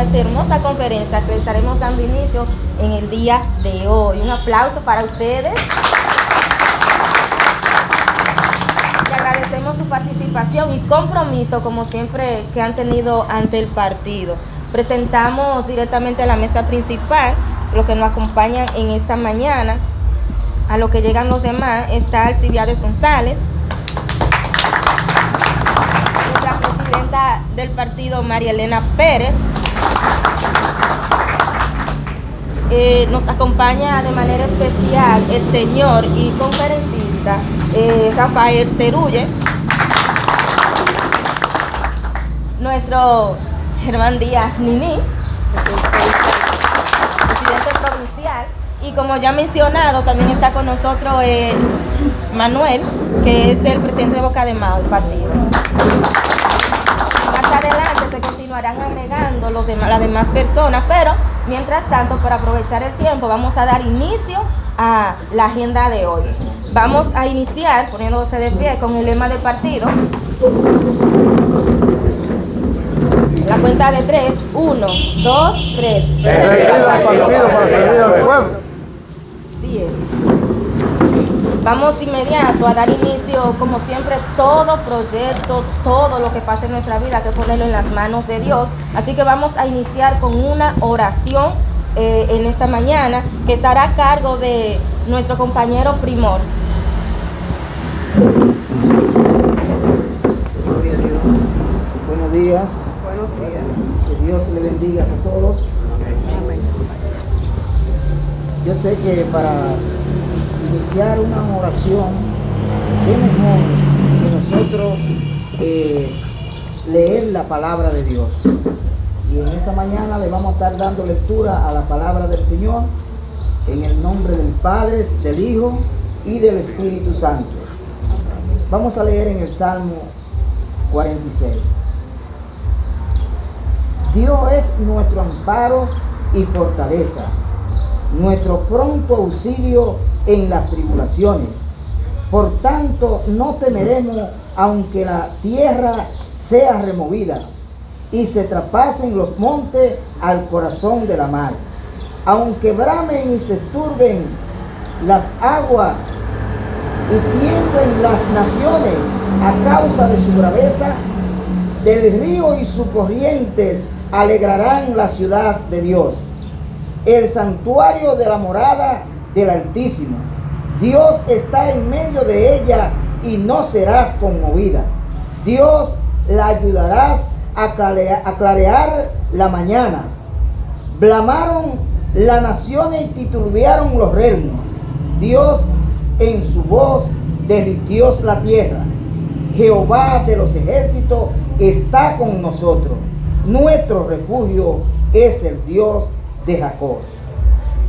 esta hermosa conferencia que estaremos dando inicio en el día de hoy. Un aplauso para ustedes. Y agradecemos su participación y compromiso, como siempre, que han tenido ante el partido. Presentamos directamente a la mesa principal, los que nos acompañan en esta mañana. A lo que llegan los demás está Alcibiades González, nuestra presidenta del partido María Elena Pérez. Nos acompaña de manera especial el señor y conferencista Rafael Cerulle, nuestro Germán Díaz Nini, presidente provincial. Y como ya mencionado, también está con nosotros Manuel, que es el presidente de Boca de Mao del partido. Más adelante se continuarán agregando las demás personas, pero mientras tanto, para aprovechar el tiempo, vamos a dar inicio a la agenda de hoy. Vamos a iniciar poniéndose de pie con el lema del partido. La cuenta de 3, 1, 2, 3. Vamos de inmediato a dar inicio, como siempre, todo proyecto, todo lo que pase en nuestra vida, hay que ponerlo en las manos de Dios. Así que vamos a iniciar con una oración en esta mañana, que estará a cargo de nuestro compañero Primor. Gloria a Dios. Buenos días. Buenos días. Que Dios le bendiga a todos. Amén. Yo sé que para iniciar una oración, qué mejor que nosotros leer la palabra de Dios. Y en esta mañana le vamos a estar dando lectura a la palabra del Señor en el nombre del Padre, del Hijo y del Espíritu Santo. Vamos a leer en el Salmo 46. Dios es nuestro amparo y fortaleza, nuestro pronto auxilio en las tribulaciones. Por tanto, no temeremos aunque la tierra sea removida y se traspasen los montes al corazón de la mar, aunque bramen y se turben las aguas y tiemblen las naciones a causa de su braveza, del río y sus corrientes alegrarán la ciudad de Dios, el santuario de la morada del Altísimo. Dios está en medio de ella y no serás conmovida. Dios la ayudarás a clarear la mañana. Blamaron las naciones y titubearon los reinos. Dios en su voz derritió la tierra. Jehová de los ejércitos está con nosotros. Nuestro refugio es el Dios de Jacob.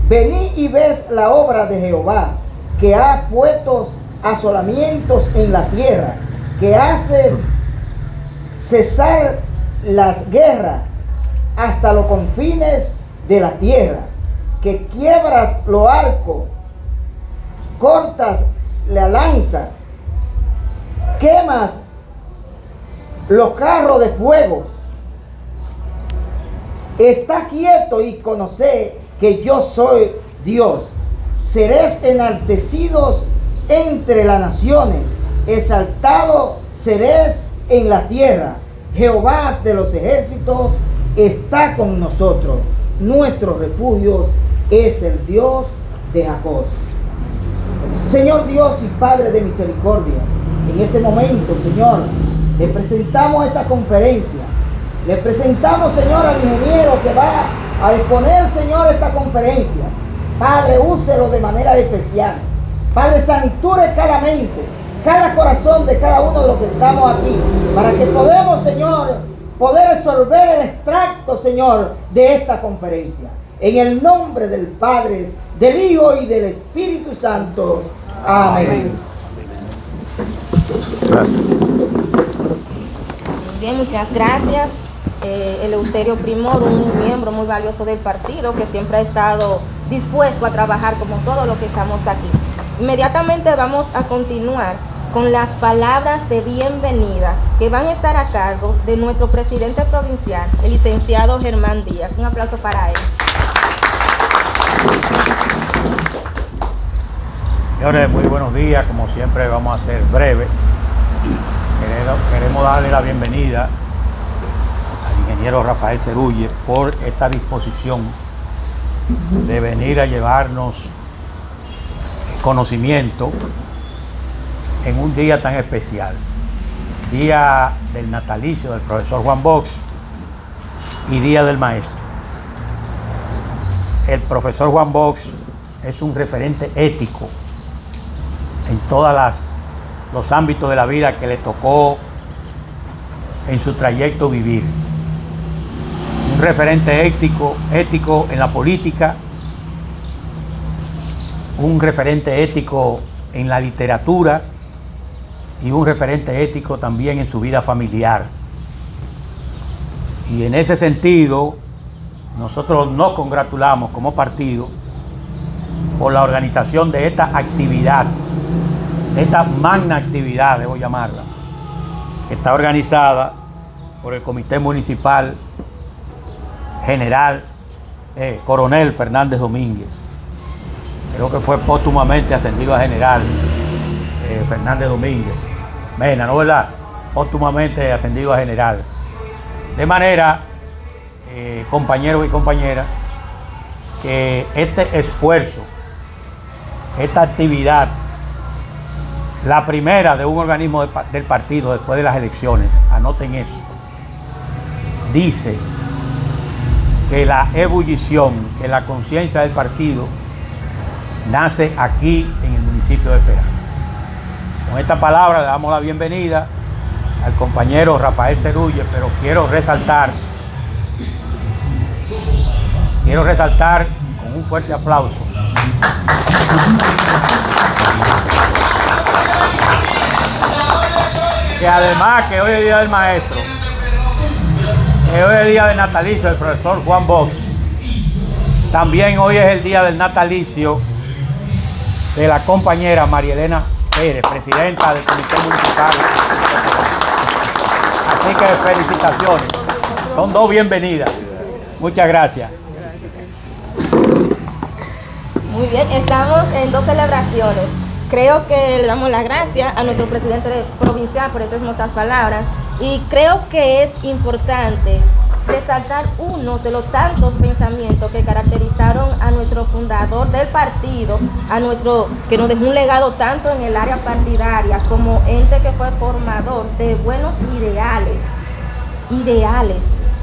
Venid y ves la obra de Jehová, que ha puesto asolamientos en la tierra, que hace cesar las guerras hasta los confines de la tierra, que quiebras los arcos, cortas la lanza, quemas los carros de fuego. Está quieto y conoce que yo soy Dios. Seréis enaltecidos entre las naciones, exaltado seréis en la tierra. Jehová de los ejércitos está con nosotros. Nuestro refugio es el Dios de Jacob. Señor Dios y Padre de misericordia, en este momento, Señor, le presentamos esta conferencia. Le presentamos, Señor, al ingeniero que va a exponer, Señor, esta conferencia. Padre, úselo de manera especial. Padre, sature cada mente, cada corazón de cada uno de los que estamos aquí, para que podamos, Señor, poder absorber el extracto, Señor, de esta conferencia. En el nombre del Padre, del Hijo y del Espíritu Santo. Amén. Gracias. Bien, muchas gracias. Eleuterio Primor, un miembro muy valioso del partido que siempre ha estado dispuesto a trabajar como todos los que estamos aquí. Inmediatamente vamos a continuar con las palabras de bienvenida que van a estar a cargo de nuestro presidente provincial, el licenciado Germán Díaz. Un aplauso para él. Señores, muy buenos días. Como siempre vamos a ser breves. Queremos darle la bienvenida al ingeniero Rafael Cerulle por esta disposición de venir a llevarnos conocimiento en un día tan especial, día del natalicio del profesor Juan Bosch y día del maestro. El profesor Juan Bosch es un referente ético en todos los ámbitos de la vida que le tocó en su trayecto vivir. Un referente ético en la política, un referente ético en la literatura y un referente ético también en su vida familiar. Y en ese sentido, nosotros nos congratulamos como partido por la organización de esta actividad, esta magna actividad, debo llamarla, que está organizada por el Comité Municipal General Coronel Fernández Domínguez. Creo que fue póstumamente ascendido a general Fernández Domínguez. Mena, ¿no verdad? Póstumamente ascendido a general. De manera, compañeros y compañeras, que este esfuerzo, esta actividad, la primera de un organismo del partido después de las elecciones, anoten eso, dice que la ebullición, que la conciencia del partido nace aquí en el municipio de Esperanza. Con esta palabra le damos la bienvenida al compañero Rafael Cerulle, pero quiero resaltar con un fuerte aplauso que además que hoy es el día del maestro, que hoy es el día del natalicio del profesor Juan Bosch, también hoy es el día del natalicio de la compañera María Elena Pérez, presidenta del Comité Municipal. Así que felicitaciones. Son dos bienvenidas. Muchas gracias. Muy bien, estamos en dos celebraciones. Creo que le damos las gracias a nuestro presidente provincial por esas hermosas palabras y creo que es importante resaltar uno de los tantos pensamientos que caracterizaron a nuestro fundador del partido, que nos dejó un legado tanto en el área partidaria como ente que fue formador de buenos ideales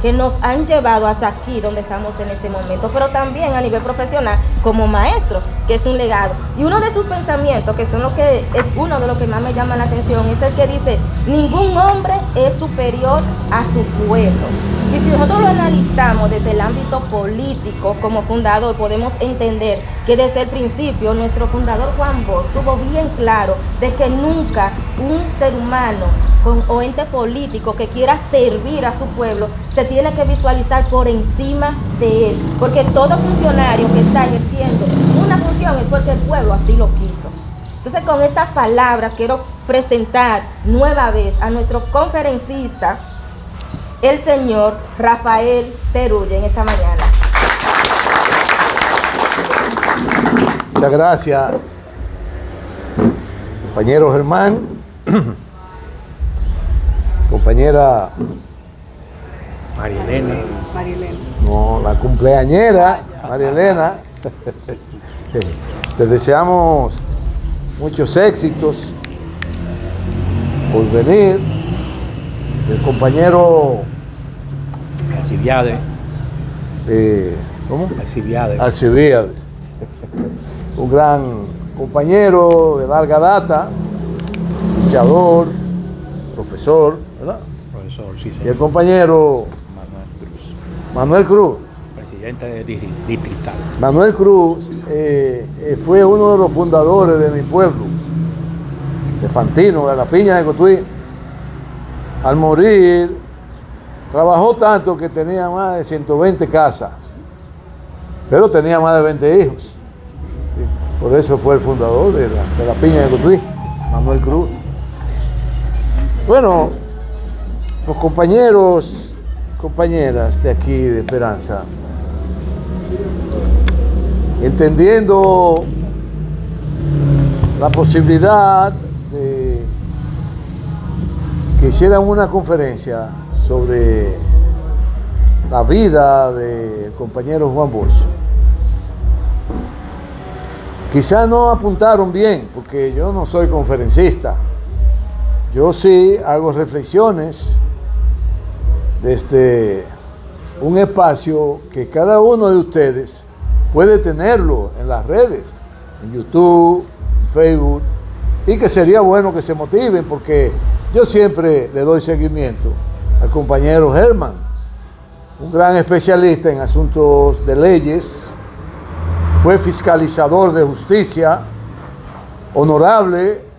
que nos han llevado hasta aquí donde estamos en este momento, pero también a nivel profesional como maestro, que es un legado. Y uno de sus pensamientos, que son uno de los que más me llama la atención, es el que dice: ningún hombre es superior a su pueblo. Y si nosotros lo analizamos desde el ámbito político como fundador, podemos entender que desde el principio nuestro fundador Juan Bosch tuvo bien claro de que nunca un ser humano o ente político que quiera servir a su pueblo se tiene que visualizar por encima de él, porque todo funcionario que está ejerciendo una función es porque el pueblo así lo quiso. Entonces, con estas palabras quiero presentar nueva vez a nuestro conferencista, el señor Rafael Cerulle, en esta mañana. Muchas gracias, compañero Germán, compañera María Elena. No, la cumpleañera María Elena. Les deseamos muchos éxitos por venir. El compañero Alcibiades. ¿Cómo? Alcibiades. Alcibiades. Un gran compañero de larga data, luchador, profesor, ¿verdad? Profesor, sí, señor. Y el compañero Manuel Cruz. Presidente distrital. Manuel Cruz fue uno de los fundadores de mi pueblo, de Fantino, de la Piña de Cotuí. Al morir, trabajó tanto que tenía más de 120 casas, pero tenía más de 20 hijos. Por eso fue el fundador de la Piña de Cotuí, Manuel Cruz. Bueno, los compañeros, compañeras de aquí de Esperanza, entendiendo la posibilidad de que hicieran una conferencia sobre la vida del compañero Juan Bosch. Quizás no apuntaron bien, porque yo no soy conferencista. Yo sí hago reflexiones desde un espacio que cada uno de ustedes puede tenerlo en las redes, en YouTube, en Facebook, y que sería bueno que se motiven, porque yo siempre le doy seguimiento al compañero Germán, un gran especialista en asuntos de leyes, fue fiscalizador de justicia, honorable,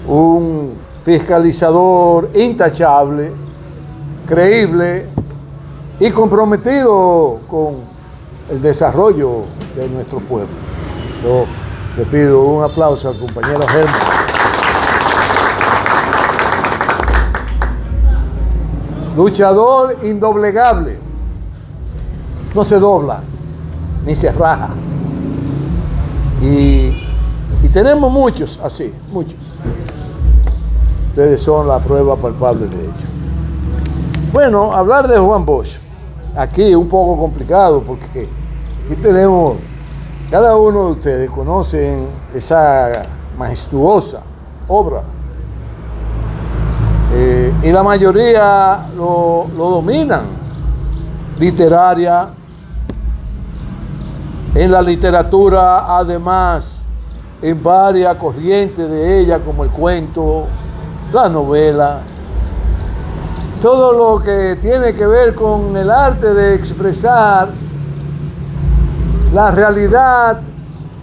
un fiscalizador intachable, creíble y comprometido con el desarrollo de nuestro pueblo. Yo le pido un aplauso al compañero Germán. Luchador indoblegable, no se dobla ni se raja. Y tenemos muchos así, muchos. Ustedes son la prueba palpable de ello. Bueno, hablar de Juan Bosch, aquí es un poco complicado porque aquí tenemos, cada uno de ustedes conocen esa majestuosa obra. Y la mayoría lo dominan, literaria. En la literatura, además, en varias corrientes de ella, como el cuento, la novela, todo lo que tiene que ver con el arte de expresar la realidad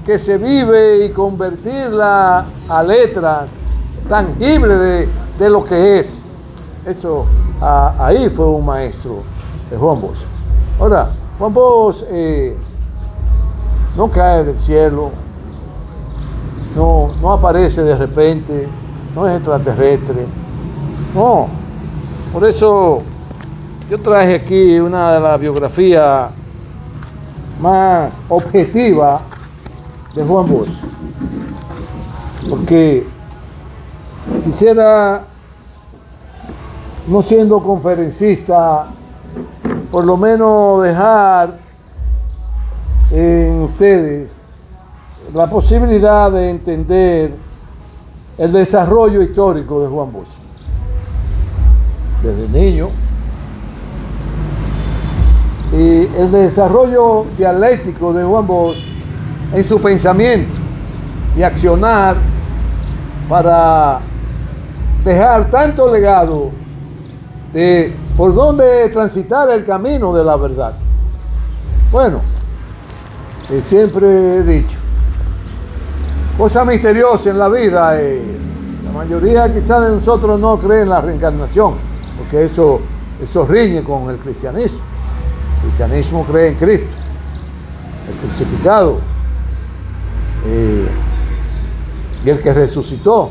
que se vive y convertirla a letras tangibles de lo que es. Eso, ahí fue un maestro de Juan Bosch. Ahora, Juan Bosch no cae del cielo, no aparece de repente, no es extraterrestre, no. Por eso yo traje aquí una de las biografías más objetivas de Juan Bosch, porque quisiera, no siendo conferencista, por lo menos dejar en ustedes la posibilidad de entender el desarrollo histórico de Juan Bosch. Desde niño, y el desarrollo dialéctico de Juan Bosch en su pensamiento y accionar para dejar tanto legado de por dónde transitar el camino de la verdad. Bueno, siempre he dicho, cosa misteriosa en la vida, la mayoría quizás de nosotros no cree en la reencarnación, porque eso riñe con el cristianismo. El cristianismo cree en Cristo, el crucificado, y el que resucitó.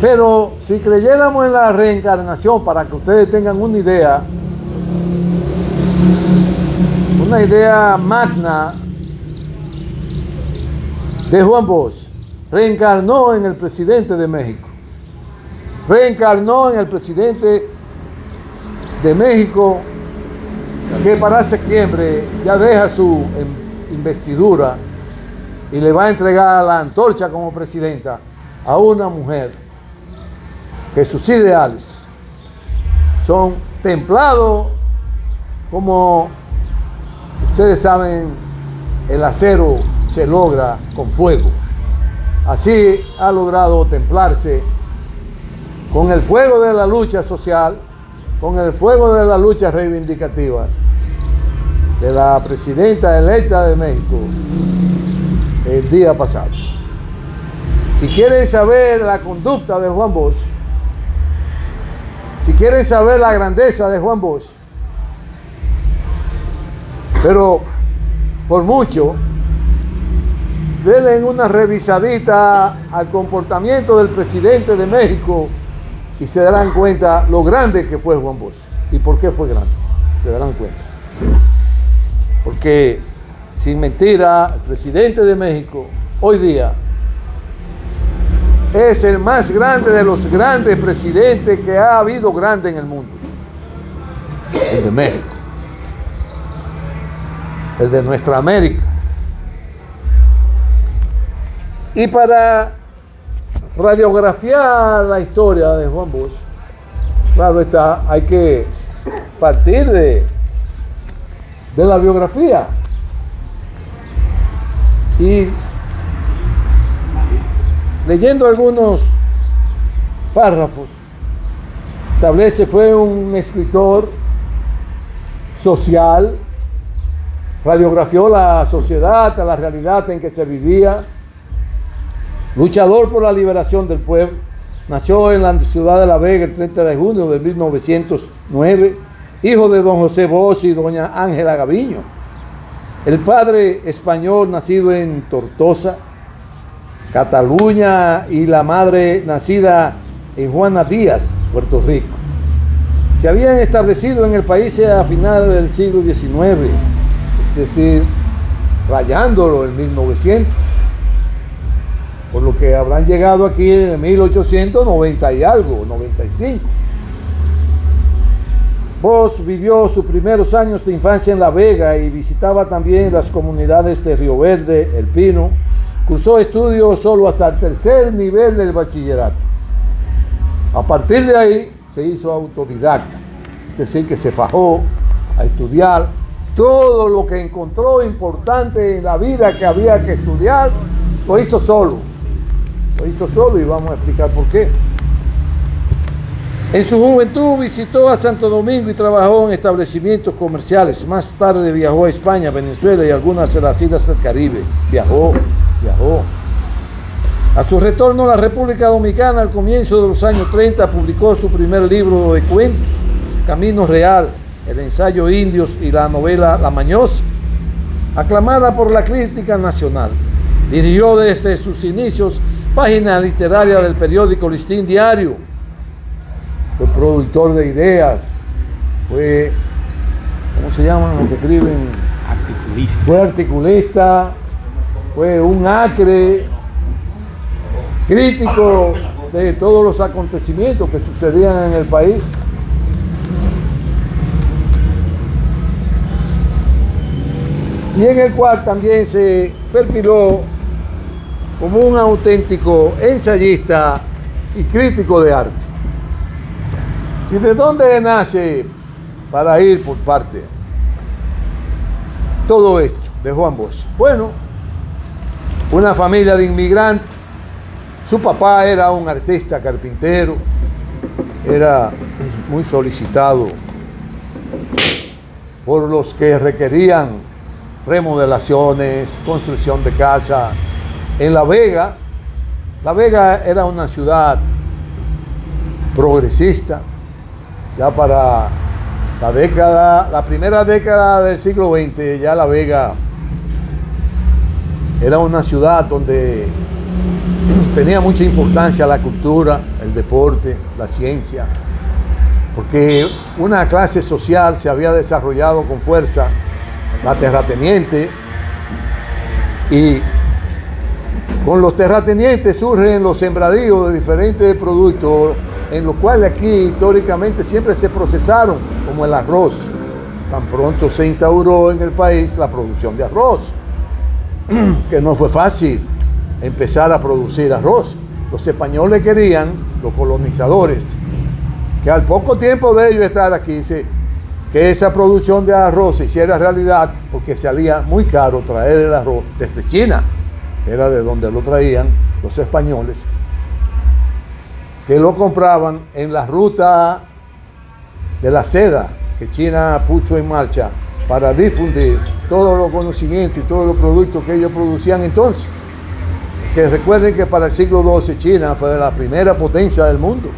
Pero si creyéramos en la reencarnación, para que ustedes tengan una idea magna de Juan Bosch, reencarnó en el presidente de México. Reencarnó en el presidente de México, que para septiembre ya deja su investidura y le va a entregar la antorcha como presidenta a una mujer que sus ideales son templados, como ustedes saben, el acero se logra con fuego. Así ha logrado templarse con el fuego de la lucha social, con el fuego de las luchas reivindicativas de la presidenta electa de México el día pasado. Si quieren saber la conducta de Juan Bosch, si quieren saber la grandeza de Juan Bosch, pero por mucho denle una revisadita al comportamiento del presidente de México y se darán cuenta lo grande que fue Juan Bosch y por qué fue grande. Se darán cuenta. Porque, sin mentira, el presidente de México hoy día es el más grande de los grandes presidentes que ha habido grande en el mundo. El de México. El de nuestra América. Y para radiografiar la historia de Juan Bosch, claro está, hay que partir de la biografía. Y leyendo algunos párrafos, establece fue un escritor social, radiografió la sociedad, la realidad en que se vivía, luchador por la liberación del pueblo. Nació en la ciudad de La Vega el 30 de junio de 1909, hijo de don José Bosch y doña Ángela Gaviño. El padre español nacido en Tortosa, Cataluña, y la madre nacida en Juana Díaz, Puerto Rico. Se habían establecido en el país a finales del siglo XIX, es decir, rayándolo en 1900. Por lo que habrán llegado aquí en 1890 y algo, 95. Bosch vivió sus primeros años de infancia en La Vega y visitaba también las comunidades de Río Verde, El Pino. Cursó estudios solo hasta el tercer nivel del bachillerato. A partir de ahí se hizo autodidacta, es decir, que se fajó a estudiar todo lo que encontró importante en la vida que había que estudiar, lo hizo solo. Lo hizo solo y vamos a explicar por qué. En su juventud visitó a Santo Domingo y trabajó en establecimientos comerciales. Más tarde viajó a España, Venezuela y algunas de las islas del Caribe. Viajó. A su retorno a la República Dominicana al comienzo de los años 30 publicó su primer libro de cuentos, Camino Real, el ensayo Indios y la novela La Mañosa, aclamada por la crítica nacional. Dirigió desde sus inicios página literaria del periódico Listín Diario. Fue productor de ideas, fue, ¿cómo se llaman los que escriben? Articulista. Fue articulista, fue un acre crítico de todos los acontecimientos que sucedían en el país. Y en el cual también se perfiló como un auténtico ensayista y crítico de arte. ¿Y de dónde nace, para ir por parte, todo esto de Juan Bosch? Bueno, una familia de inmigrantes. Su papá era un artista carpintero, era muy solicitado por los que requerían remodelaciones, construcción de casa. En La Vega era una ciudad progresista, ya para la primera década del siglo XX, ya La Vega era una ciudad donde tenía mucha importancia la cultura, el deporte, la ciencia, porque una clase social se había desarrollado con fuerza, la terrateniente, y con los terratenientes surgen los sembradíos de diferentes productos, en los cuales aquí históricamente siempre se procesaron, como el arroz. Tan pronto se instauró en el país la producción de arroz, que no fue fácil empezar a producir arroz. Los españoles querían, los colonizadores, que al poco tiempo de ellos estar aquí, que esa producción de arroz se hiciera realidad, porque salía muy caro traer el arroz desde China, era de donde lo traían los españoles, que lo compraban en la ruta de la seda que China puso en marcha para difundir todos los conocimientos y todos los productos que ellos producían entonces. Que recuerden que para el siglo XII China fue la primera potencia del mundo,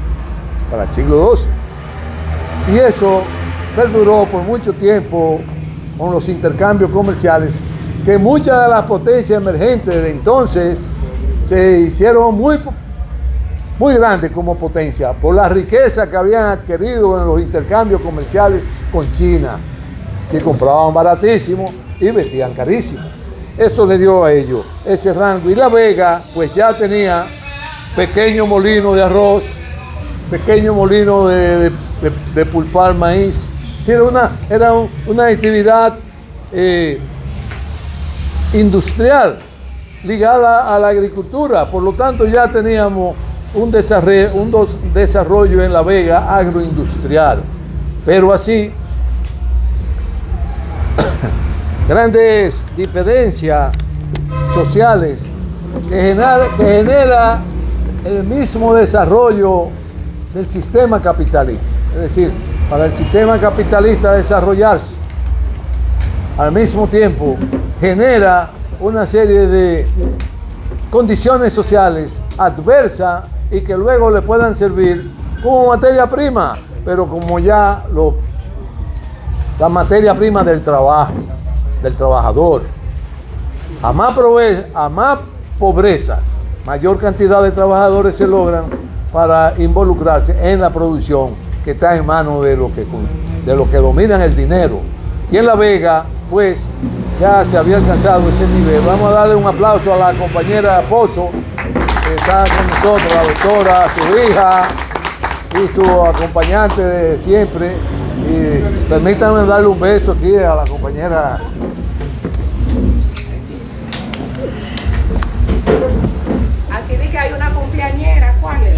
para el siglo XII. Y eso perduró por mucho tiempo con los intercambios comerciales que muchas de las potencias emergentes de entonces se hicieron muy grandes como potencia por la riqueza que habían adquirido en los intercambios comerciales con China, que compraban baratísimo y vendían carísimo. Eso le dio a ellos ese rango. Y La Vega pues ya tenía pequeño molino de arroz, pequeño molino de pulpar maíz. Sí, era una actividad industrial ligada a la agricultura. Por lo tanto, ya teníamos un desarrollo en La Vega agroindustrial. Pero así, grandes diferencias sociales que genera el mismo desarrollo del sistema capitalista. Es decir, para el sistema capitalista desarrollarse, al mismo tiempo genera una serie de condiciones sociales adversas y que luego le puedan servir como materia prima, pero como ya la materia prima del trabajo, del trabajador. A más pobreza, mayor cantidad de trabajadores se logran para involucrarse en la producción que está en manos de los que dominan el dinero. Y en La Vega, pues, ya se había alcanzado ese nivel. Vamos a darle un aplauso a la compañera Pozo, que está con nosotros, la doctora, su hija y su acompañante de siempre. Y permítanme darle un beso aquí a la compañera. Aquí dice que hay una cumpleañera, ¿cuál es?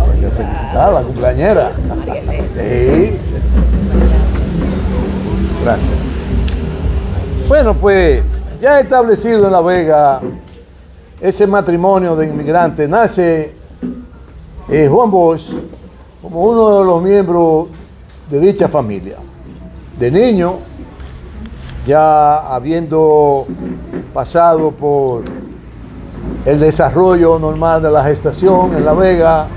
Hay que felicitar a la cumpleañera. Sí. Gracias. Bueno, pues ya establecido en La Vega ese matrimonio de inmigrantes, nace Juan Bosch como uno de los miembros de dicha familia. De niño, ya habiendo pasado por el desarrollo normal de la gestación en La Vega,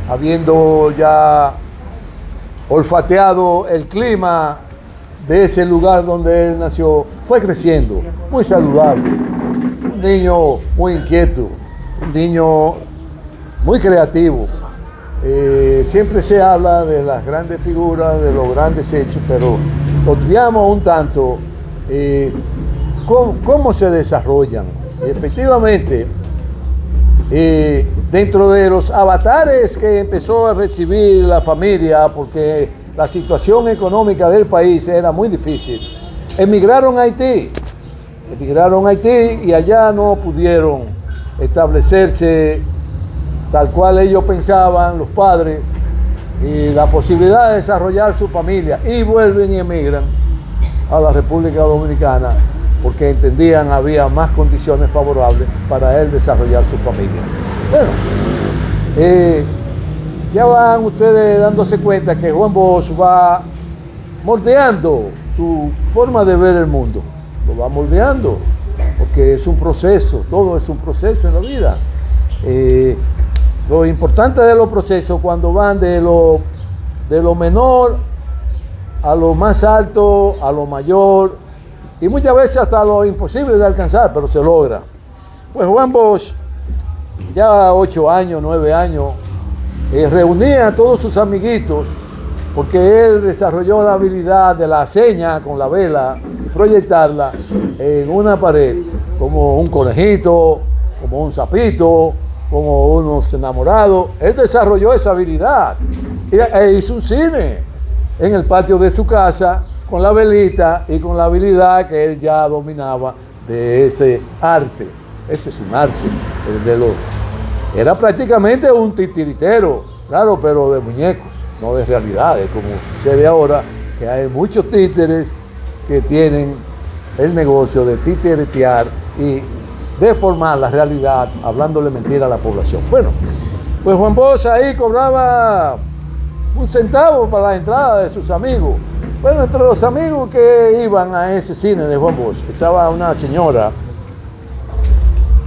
habiendo ya olfateado el clima de ese lugar donde él nació, fue creciendo, muy saludable, un niño muy inquieto, un niño muy creativo. Siempre se habla de las grandes figuras, de los grandes hechos, pero obviamos un tanto cómo se desarrollan. Efectivamente, dentro de los avatares que empezó a recibir la familia, porque la situación económica del país era muy difícil, emigraron a Haití y allá no pudieron establecerse tal cual ellos pensaban, los padres, y la posibilidad de desarrollar su familia, y vuelven y emigran a la República Dominicana porque entendían había más condiciones favorables para él desarrollar su familia. Bueno, ya van ustedes dándose cuenta que Juan Bosch va moldeando su forma de ver el mundo, lo va moldeando, porque es un proceso, todo es un proceso en la vida. Lo importante de los procesos cuando van de lo menor a lo más alto, a lo mayor, y muchas veces hasta lo imposible de alcanzar, pero se logra. Pues Juan Bosch, ya 8 años, 9 años, reunía a todos sus amiguitos, porque él desarrolló la habilidad de la seña con la vela y proyectarla en una pared, como un conejito, como un sapito, como unos enamorados. Él desarrolló esa habilidad e hizo un cine en el patio de su casa con la velita y con la habilidad que él ya dominaba de ese arte. Ese es un arte. Era prácticamente un titiritero, claro, pero de muñecos, no de realidades, como sucede ahora, que hay muchos títeres que tienen el negocio de titiretear y deformar la realidad, hablándole mentira a la población. Bueno, pues Juan Bosch ahí cobraba un centavo para la entrada de sus amigos. Bueno, entre los amigos que iban a ese cine de Juan Bosch, estaba una señora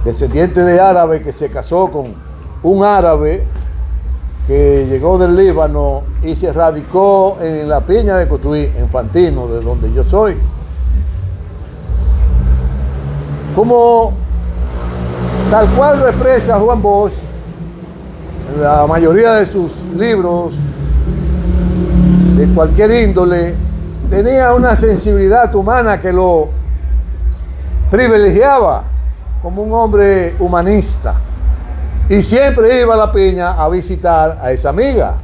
descendiente de árabe que se casó con un árabe que llegó del Líbano y se radicó en la Piña de Cotuí, en Fantino, de donde yo soy. Como tal cual lo expresa Juan Bosch en la mayoría de sus libros, de cualquier índole, tenía una sensibilidad humana que lo privilegiaba como un hombre humanista. Y siempre iba a la Piña a visitar a esa amiga.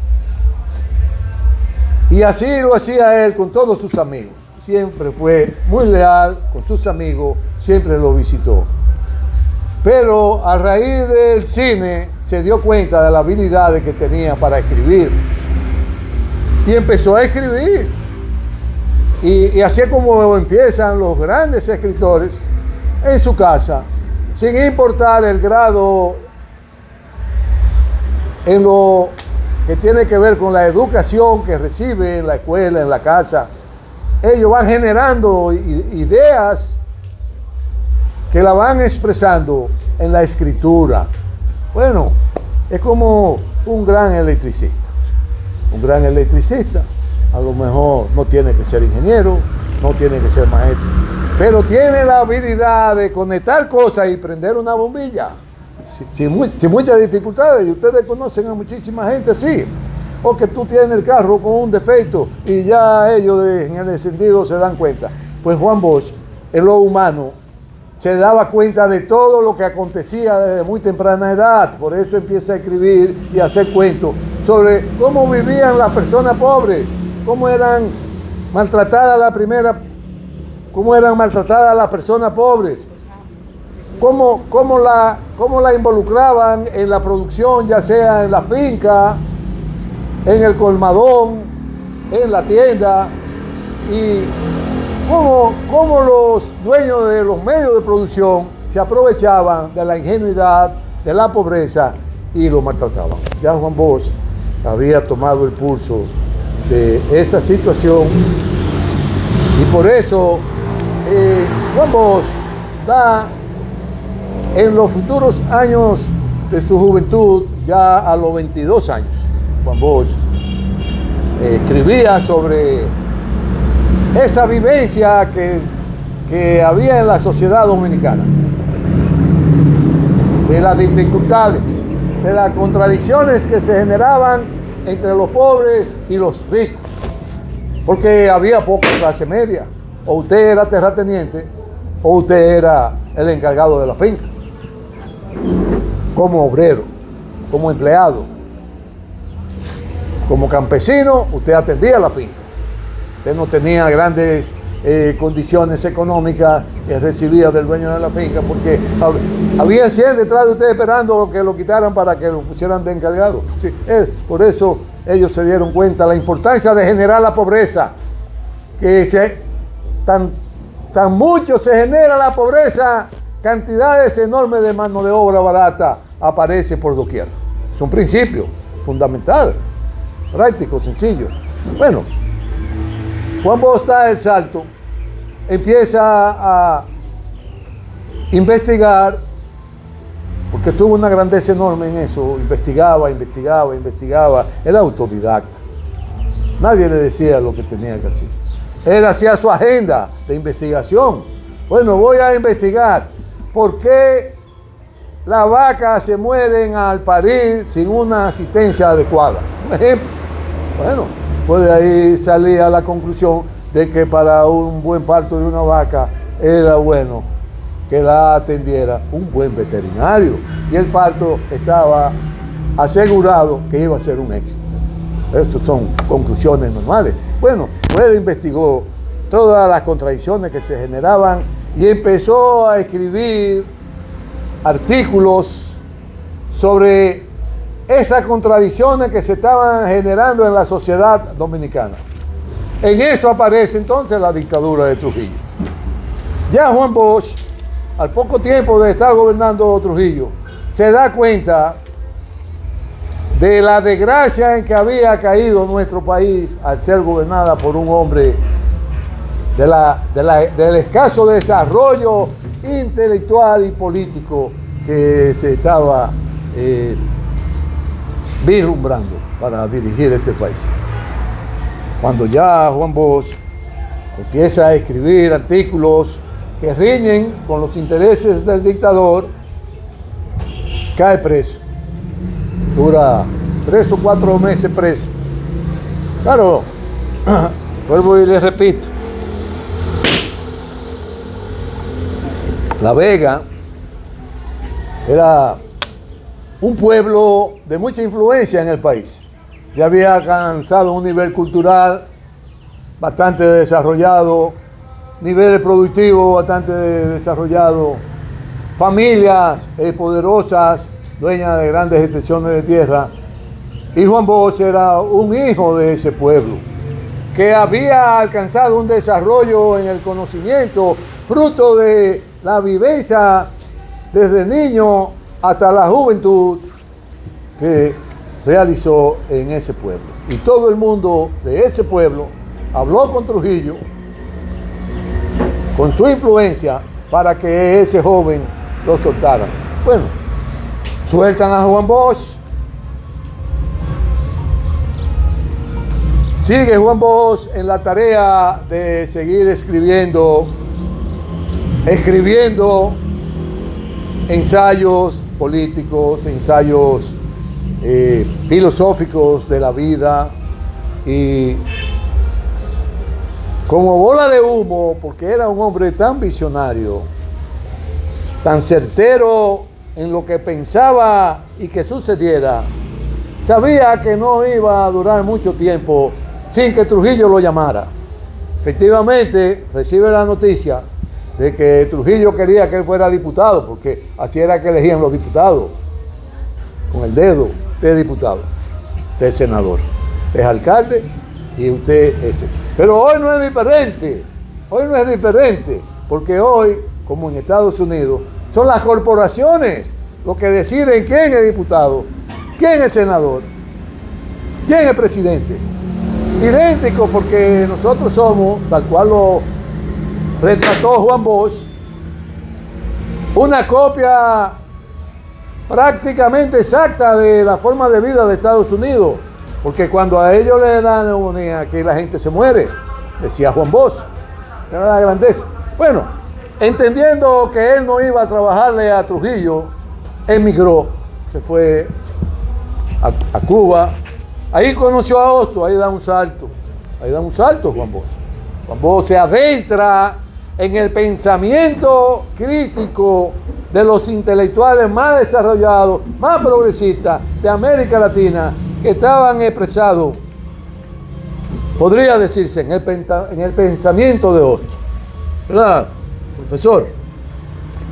Y así lo hacía él con todos sus amigos. Siempre fue muy leal con sus amigos, siempre lo visitó. Pero a raíz del cine se dio cuenta de las habilidades que tenía para escribir. Y empezó a escribir. Y así es como empiezan los grandes escritores en su casa, sin importar el grado en lo que tiene que ver con la educación que recibe en la escuela, en la casa. Ellos van generando ideas que la van expresando en la escritura. Bueno, es como un gran electricista. Un gran electricista, a lo mejor no tiene que ser ingeniero, no tiene que ser maestro, pero tiene la habilidad de conectar cosas y prender una bombilla. Sin muchas dificultades, y ustedes conocen a muchísima gente así. O que tú tienes el carro con un defecto y ya ellos en el encendido se dan cuenta. Pues Juan Bosch, en lo humano, se daba cuenta de todo lo que acontecía desde muy temprana edad. Por eso empieza a escribir y a hacer cuentos sobre cómo vivían las personas pobres, cómo eran maltratadas las personas pobres, cómo la involucraban en la producción, ya sea en la finca, en el colmadón, en la tienda, y cómo los dueños de los medios de producción se aprovechaban de la ingenuidad, de la pobreza y lo maltrataban. Ya Juan Bosch había tomado el pulso de esa situación y por eso Juan Bosch da en los futuros años de su juventud, ya a los 22 años, Juan Bosch escribía sobre esa vivencia que había en la sociedad dominicana, de las dificultades, de las contradicciones que se generaban entre los pobres y los ricos, porque había poca clase media. O usted era terrateniente o usted era el encargado de la finca, como obrero, como empleado, como campesino. Usted atendía la finca, usted no tenía grandes condiciones económicas que recibía del dueño de la finca, porque había 100 detrás de usted esperando que lo quitaran para que lo pusieran de encargado. Sí, por eso ellos se dieron cuenta de la importancia de generar la pobreza, que tan mucho se genera la pobreza, cantidades enormes de mano de obra barata aparece por doquier. Es un principio fundamental, práctico, sencillo. Bueno, Juan Bosch da el salto, empieza a investigar, porque tuvo una grandeza enorme en eso, investigaba, era autodidacta. Nadie le decía lo que tenía que hacer. Él hacía su agenda de investigación. Bueno, voy a investigar por qué las vacas se mueren al parir sin una asistencia adecuada. Un ejemplo. Bueno, pues de ahí salía la conclusión de que para un buen parto de una vaca era bueno que la atendiera un buen veterinario, y el parto estaba asegurado que iba a ser un éxito. Estas son conclusiones normales. Bueno, él investigó todas las contradicciones que se generaban y empezó a escribir artículos sobre esas contradicciones que se estaban generando en la sociedad dominicana. En eso aparece entonces la dictadura de Trujillo. Ya Juan Bosch, al poco tiempo de estar gobernando Trujillo, se da cuenta de la desgracia en que había caído nuestro país al ser gobernada por un hombre del escaso desarrollo intelectual y político que se estaba vislumbrando para dirigir este país. Cuando ya Juan Bosch empieza a escribir artículos que riñen con los intereses del dictador, cae preso. Dura 3 o 4 meses preso. Claro, vuelvo y les repito, La Vega era un pueblo de mucha influencia en el país. Ya había alcanzado un nivel cultural bastante desarrollado, nivel productivo bastante desarrollado, familias poderosas, dueñas de grandes extensiones de tierra. Y Juan Bosch era un hijo de ese pueblo, que había alcanzado un desarrollo en el conocimiento, fruto de la vivencia desde niño hasta la juventud que realizó en ese pueblo. Y todo el mundo de ese pueblo habló con Trujillo, con su influencia, para que ese joven lo soltara. Bueno, sueltan a Juan Bosch. Sigue Juan Bosch en la tarea de seguir escribiendo ensayos políticos, ensayos filosóficos de la vida, y como bola de humo, porque era un hombre tan visionario, tan certero en lo que pensaba y que sucediera, sabía que no iba a durar mucho tiempo sin que Trujillo lo llamara. Efectivamente, recibe la noticia de que Trujillo quería que él fuera diputado, porque así era que elegían los diputados, con el dedo de diputado, de senador, es alcalde y usted es. Pero hoy no es diferente, porque hoy, como en Estados Unidos, son las corporaciones los que deciden quién es diputado, quién es senador, quién es presidente. Idéntico, porque nosotros somos, tal cual lo retrató Juan Bosch, una copia prácticamente exacta de la forma de vida de Estados Unidos, porque cuando a ellos le dan neumonía, aquí la gente se muere, decía Juan Bosch, era la grandeza. Bueno, entendiendo que él no iba a trabajarle a Trujillo, emigró, se fue a Cuba. Ahí conoció a Hostos, ahí da un salto Juan Bosch. Juan Bosch se adentra en el pensamiento crítico de los intelectuales más desarrollados, más progresistas de América Latina, que estaban expresados, podría decirse, en el pensamiento de Hostos. ¿Verdad, profesor?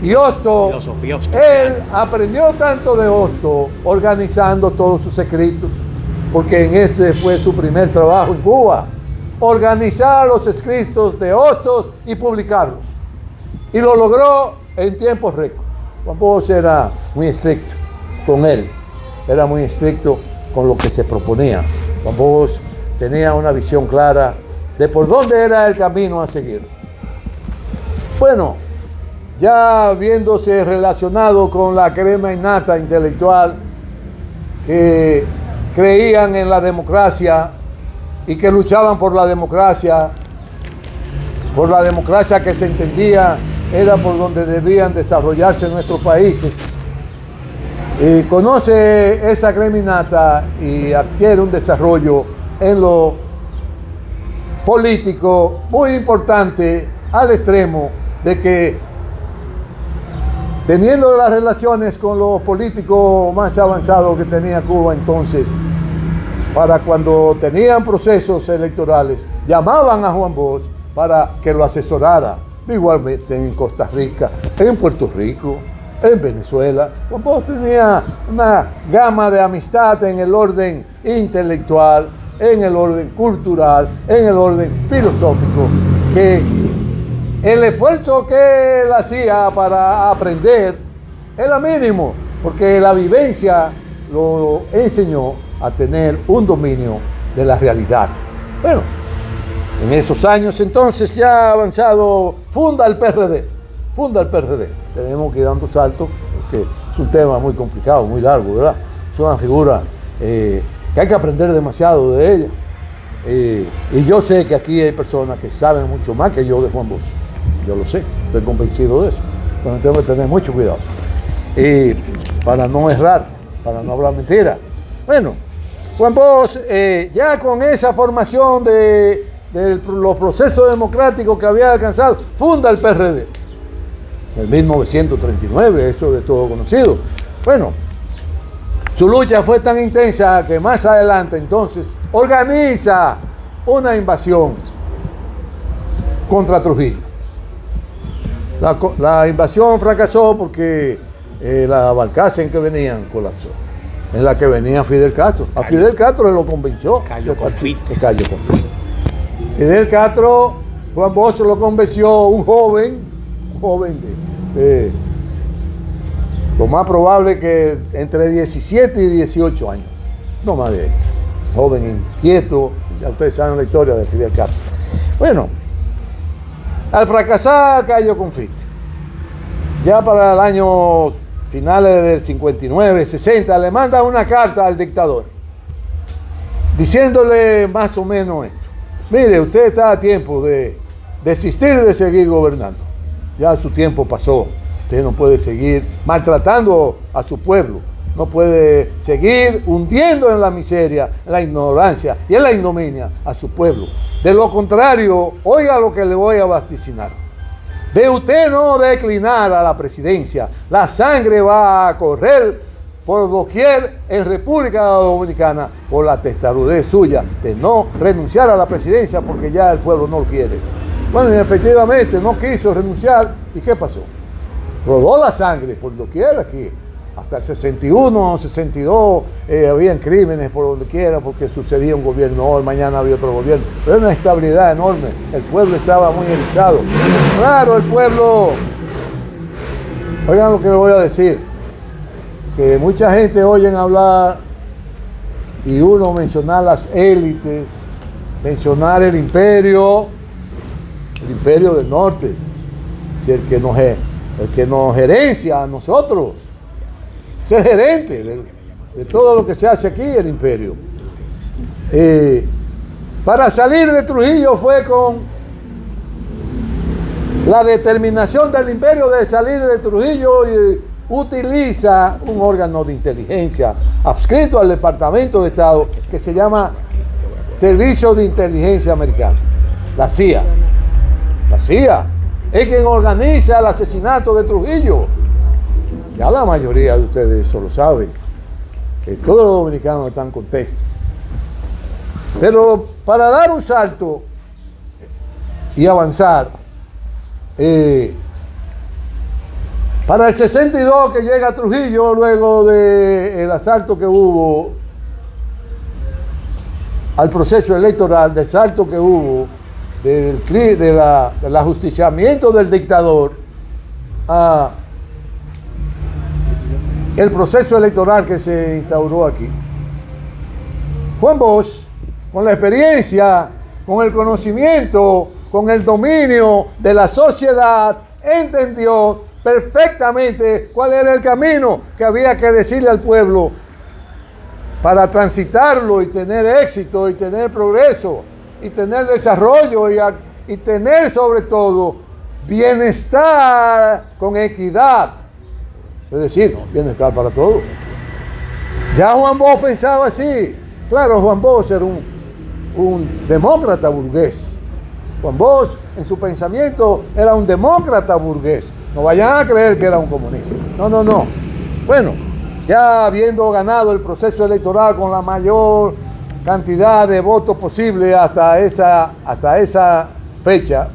Y Hostos, él aprendió tanto de Hostos organizando todos sus escritos, porque en ese fue su primer trabajo en Cuba, organizar los escritos de Hostos y publicarlos. Y lo logró en tiempos récord. Juan Bosch era muy estricto con él, era muy estricto con lo que se proponía. Juan Bosch tenía una visión clara de por dónde era el camino a seguir. Bueno, ya viéndose relacionado con la crema innata intelectual que creían en la democracia y que luchaban por la democracia que se entendía era por donde debían desarrollarse nuestros países. Y conoce esa crema innata y adquiere un desarrollo en lo político muy importante, al extremo de que, teniendo las relaciones con los políticos más avanzados que tenía Cuba entonces, para cuando tenían procesos electorales, llamaban a Juan Bosch para que lo asesorara. Igualmente en Costa Rica, en Puerto Rico, en Venezuela. Juan Bosch tenía una gama de amistad en el orden intelectual, en el orden cultural, en el orden filosófico, que el esfuerzo que él hacía para aprender era mínimo, porque la vivencia lo enseñó a tener un dominio de la realidad. Bueno, en esos años entonces, ya avanzado, funda el PRD. Tenemos que ir dando saltos, porque es un tema muy complicado, muy largo, ¿verdad? Es una figura que hay que aprender demasiado de ella. Y yo sé que aquí hay personas que saben mucho más que yo de Juan Bosch. Yo lo sé, estoy convencido de eso. Pero tengo que tener mucho cuidado. Para no errar, para no hablar mentira. Bueno, Juan Bosch, ya con esa formación de los procesos democráticos que había alcanzado, funda el PRD. En 1939, eso de todo conocido. Bueno, su lucha fue tan intensa que más adelante entonces organiza una invasión contra Trujillo. La invasión fracasó porque la barcaza en que venían colapsó, en la que venía Fidel Castro. A Fidel Castro lo convenció. Cayó confite. Fidel Castro, Juan Bosch lo convenció, un joven lo más probable que entre 17 y 18 años, no más de ahí. Joven inquieto, ya ustedes saben la historia de Fidel Castro. Bueno, al fracasar cayó confite. Ya para el año finales del 59, 60, le manda una carta al dictador diciéndole más o menos esto: mire, usted está a tiempo de desistir de seguir gobernando. Ya su tiempo pasó. Usted no puede seguir maltratando a su pueblo. No puede seguir hundiendo en la miseria, en la ignorancia y en la ignominia a su pueblo. De lo contrario, oiga lo que le voy a vaticinar. De usted no declinar a la presidencia, la sangre va a correr por doquier en República Dominicana por la testarudez suya de no renunciar a la presidencia porque ya el pueblo no lo quiere. Bueno, y efectivamente no quiso renunciar. ¿Y qué pasó? Rodó la sangre por doquier aquí. Hasta el 61, 62, habían crímenes por donde quiera porque sucedía un gobierno hoy, mañana había otro gobierno. Pero era una estabilidad enorme. El pueblo estaba muy erizado. Claro, el pueblo... Oigan lo que les voy a decir. Que mucha gente oyen hablar y uno mencionar las élites, mencionar el imperio del norte, si el que nos gerencia a nosotros, es el gerente de todo lo que se hace aquí, el imperio. Para salir de Trujillo fue con la determinación del imperio de salir de Trujillo y utiliza un órgano de inteligencia adscrito al Departamento de Estado que se llama Servicio de Inteligencia Americano, la CIA. La CIA es quien organiza el asesinato de Trujillo. Ya la mayoría de ustedes eso lo saben. Todos los dominicanos están en contexto. Pero para dar un salto y avanzar, para el 62 que llega a Trujillo, luego del asalto que hubo al proceso electoral, del salto que hubo, del ajusticiamiento del dictador a el proceso electoral que se instauró aquí. Juan Bosch, con la experiencia, con el conocimiento, con el dominio de la sociedad, entendió perfectamente cuál era el camino que había que decirle al pueblo para transitarlo y tener éxito y tener progreso y tener desarrollo y tener sobre todo bienestar con equidad. Es decir, bienestar para todos. Ya Juan Bosch pensaba así. Claro, Juan Bosch era un demócrata burgués. Juan Bosch, en su pensamiento, era un demócrata burgués. No vayan a creer que era un comunista. No. Bueno, ya habiendo ganado el proceso electoral con la mayor cantidad de votos posible hasta esa fecha,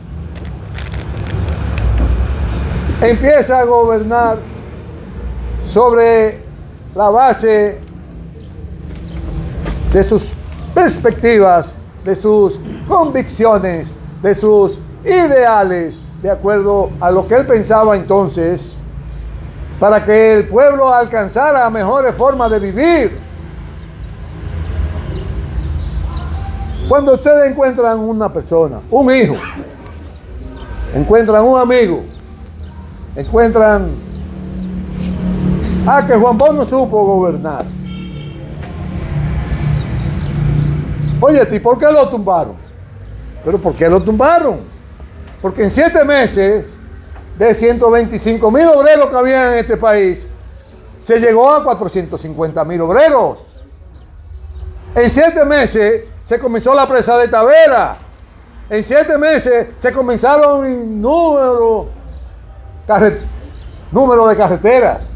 empieza a gobernar sobre la base de sus perspectivas, de sus convicciones, de sus ideales, de acuerdo a lo que él pensaba entonces, para que el pueblo alcanzara mejores formas de vivir. Cuando ustedes encuentran una persona, un hijo, encuentran un amigo, encuentran que Juan Bosch no supo gobernar, Oye, ¿y por qué lo tumbaron? ¿Pero por qué lo tumbaron? Porque en 7 meses, de 125,000 obreros que había en este país, se llegó a 450,000 obreros. En 7 meses se comenzó la presa de Tavera. En 7 meses se comenzaron un número de carreteras.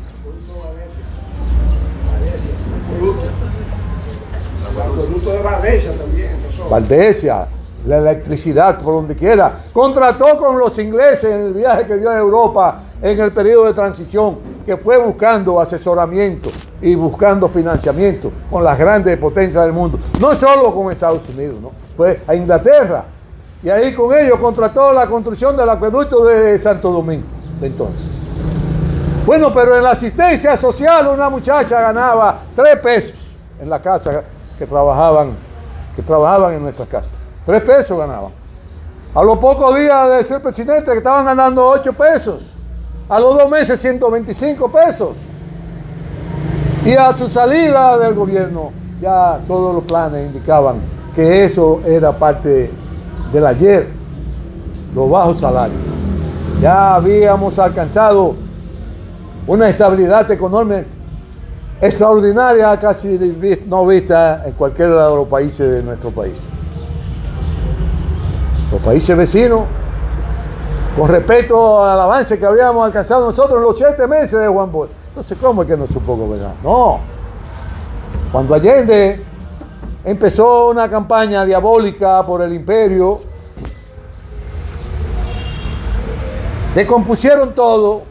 El acueducto de Valdesia también. Valdesia, la electricidad por donde quiera. Contrató con los ingleses en el viaje que dio a Europa en el periodo de transición, que fue buscando asesoramiento y buscando financiamiento con las grandes potencias del mundo. No solo con Estados Unidos, ¿no? Fue a Inglaterra. Y ahí con ellos contrató la construcción del acueducto de Santo Domingo, de entonces. Bueno, pero en la asistencia social una muchacha ganaba 3 pesos en la casa que trabajaban en nuestras casas. 3 pesos ganaban. A los pocos días de ser presidente que estaban ganando 8 pesos. A los 2 meses 125 pesos. Y a su salida del gobierno ya todos los planes indicaban que eso era parte del ayer, los bajos salarios. Ya habíamos alcanzado una estabilidad económica extraordinaria, casi no vista en cualquiera de los países de nuestro país. Los países vecinos, con respecto al avance que habíamos alcanzado nosotros en los 7 meses de Juan Bosch. Entonces, ¿cómo es que no supo gobernar? No. Cuando Allende empezó una campaña diabólica por el imperio, descompusieron todo.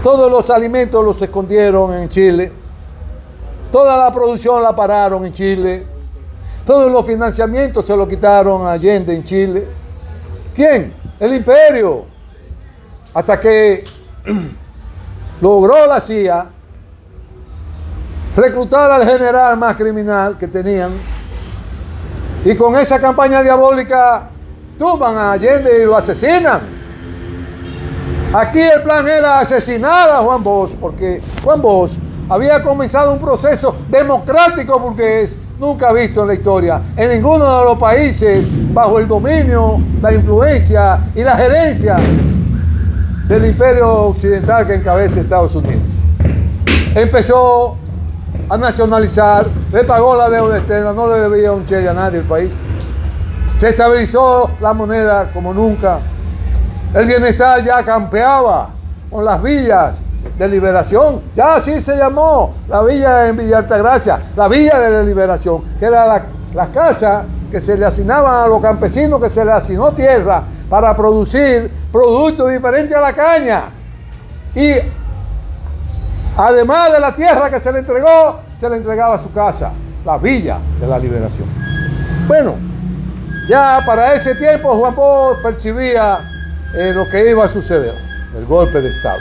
Todos los alimentos los escondieron en Chile. Toda la producción la pararon en Chile. Todos los financiamientos se los quitaron a Allende en Chile. ¿Quién? El imperio. Hasta que logró la CIA reclutar al general más criminal que tenían. Y con esa campaña diabólica tumban a Allende y lo asesinan. Aquí el plan era asesinar a Juan Bosch, porque Juan Bosch había comenzado un proceso democrático burgués nunca visto en la historia, en ninguno de los países bajo el dominio, la influencia y la gerencia del imperio occidental que encabeza Estados Unidos. Empezó a nacionalizar, le pagó la deuda externa, no le debía un chello a nadie el país. Se estabilizó la moneda como nunca. El bienestar ya campeaba con las villas de liberación, ya así se llamó, la villa en Villa Altagracia, la villa de la liberación, que era la casa que se le asignaban a los campesinos, que se le asignó tierra para producir productos diferentes a la caña. Y además de la tierra que se le entregó, se le entregaba a su casa, la villa de la liberación. Bueno, ya para ese tiempo Juan Bosch percibía lo que iba a suceder, el golpe de Estado.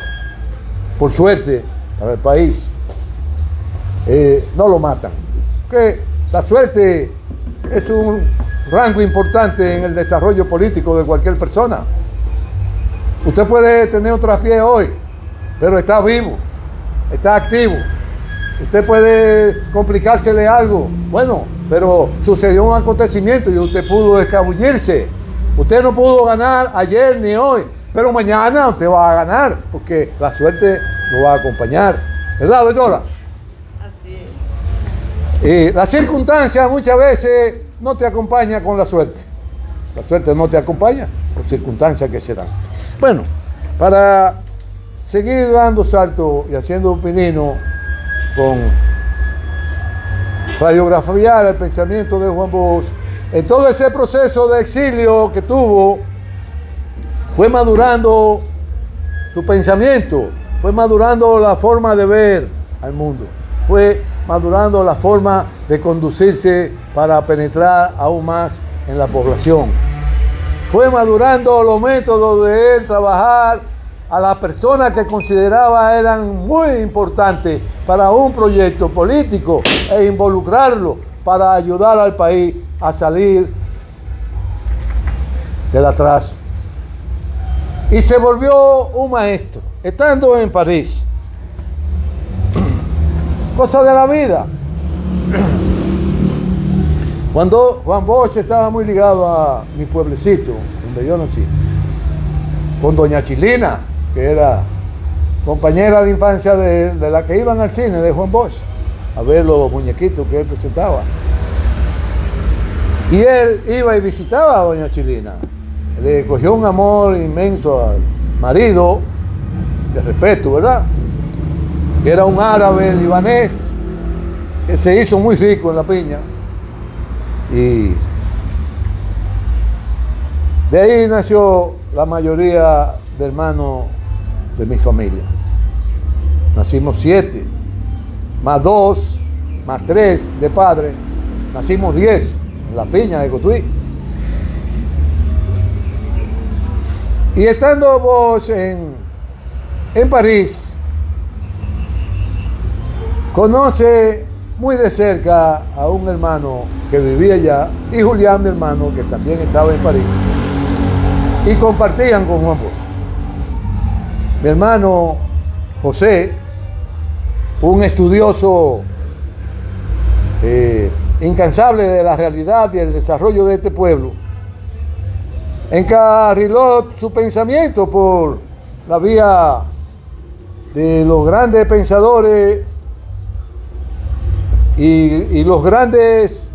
Por suerte para el país, no lo matan. Que la suerte es un rango importante en el desarrollo político de cualquier persona. Usted puede tener un traspié hoy, pero está vivo, está activo. Usted puede complicársele algo, bueno, pero sucedió un acontecimiento y usted pudo escabullirse. Usted no pudo ganar ayer ni hoy, pero mañana usted va a ganar, porque la suerte lo va a acompañar. ¿Verdad, doctora? Así es. La circunstancia muchas veces no te acompaña con la suerte. La suerte no te acompaña por circunstancias que se dan. Bueno, para seguir dando salto y haciendo un pinino con radiografiar el pensamiento de Juan Bosch, en todo ese proceso de exilio que tuvo, fue madurando su pensamiento, fue madurando la forma de ver al mundo, fue madurando la forma de conducirse para penetrar aún más en la población. Fue madurando los métodos de él trabajar a las personas que consideraba eran muy importantes para un proyecto político e involucrarlo para ayudar al país a salir del atraso. Y se volvió un maestro, estando en París. Cosa de la vida. Cuando Juan Bosch estaba muy ligado a mi pueblecito, donde yo nací, con doña Chilina, que era compañera de infancia de la que iban al cine de Juan Bosch, a ver los muñequitos que él presentaba. Y él iba y visitaba a doña Chilina. Le cogió un amor inmenso al marido, de respeto, ¿verdad? Que era un árabe libanés, que se hizo muy rico en la piña. Y de ahí nació la mayoría de hermanos de mi familia. Nacimos 7, más 2, más 3 de padre. Nacimos 10 en la piña de Cotuí. Y estando vos en París, conoce muy de cerca a un hermano que vivía allá, y Julián, mi hermano, que también estaba en París, y compartían con Juan Bosch. Mi hermano José, un estudioso incansable de la realidad y el desarrollo de este pueblo, encarriló su pensamiento por la vía de los grandes pensadores y los grandes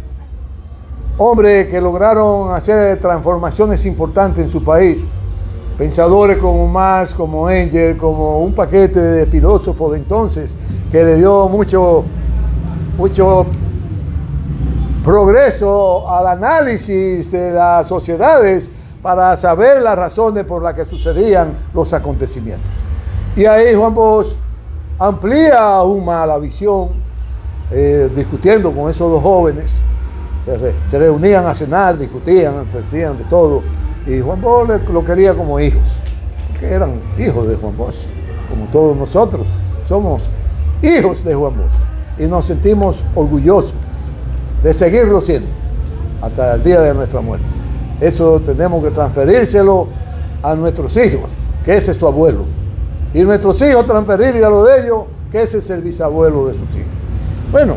hombres que lograron hacer transformaciones importantes en su país. Pensadores como Marx, como Engels, como un paquete de filósofos de entonces que le dio mucho progreso al análisis de las sociedades para saber las razones por las que sucedían los acontecimientos. Y ahí Juan Bosch amplía aún más la visión, discutiendo con esos dos jóvenes. Se reunían a cenar, discutían, se hacían de todo. Y Juan Bosch lo quería como hijos, que eran hijos de Juan Bosch, como todos nosotros. Somos hijos de Juan Bosch y nos sentimos orgullosos de seguirlo siendo hasta el día de nuestra muerte. Eso tenemos que transferírselo a nuestros hijos, que ese es su abuelo. Y nuestros hijos transferirle a lo de ellos, que ese es el bisabuelo de sus hijos. Bueno,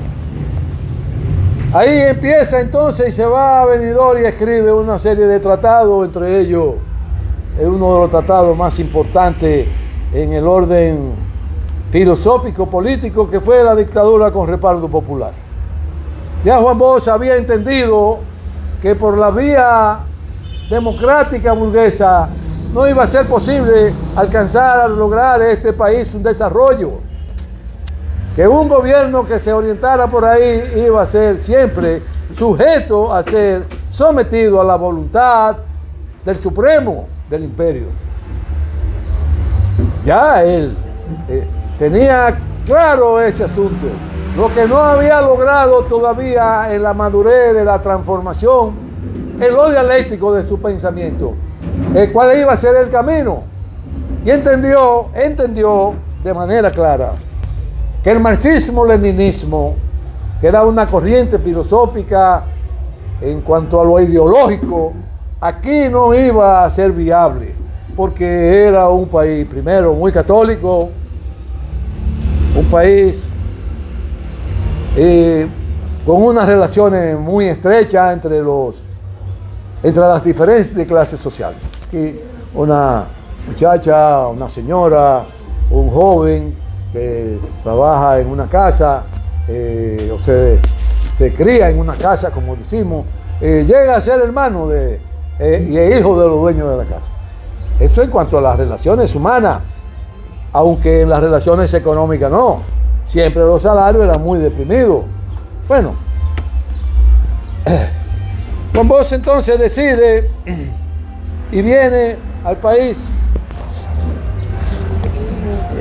ahí empieza entonces y se va a Benidorm y escribe una serie de tratados, entre ellos es uno de los tratados más importantes en el orden filosófico, político, que fue la dictadura con respaldo popular. Ya Juan Bosch había entendido que por la vía democrática burguesa no iba a ser posible alcanzar a lograr este país un desarrollo, que un gobierno que se orientara por ahí iba a ser siempre sujeto a ser sometido a la voluntad del Supremo del Imperio. Ya él tenía claro ese asunto. Lo que no había logrado todavía en la madurez de la transformación, en lo dialéctico de su pensamiento, cuál iba a ser el camino. Y entendió de manera clara que el marxismo-leninismo, que era una corriente filosófica en cuanto a lo ideológico, aquí no iba a ser viable, porque era un país, primero, muy católico, un país con unas relaciones muy estrechas entre las diferentes clases sociales. Y una muchacha, una señora, un joven que trabaja en una casa, o se cría en una casa, como decimos, llega a ser hermano y hijo de los dueños de la casa. Esto en cuanto a las relaciones humanas, aunque en las relaciones económicas no. Siempre los salarios eran muy deprimidos. Bueno, Juan Bosch entonces decide y viene al país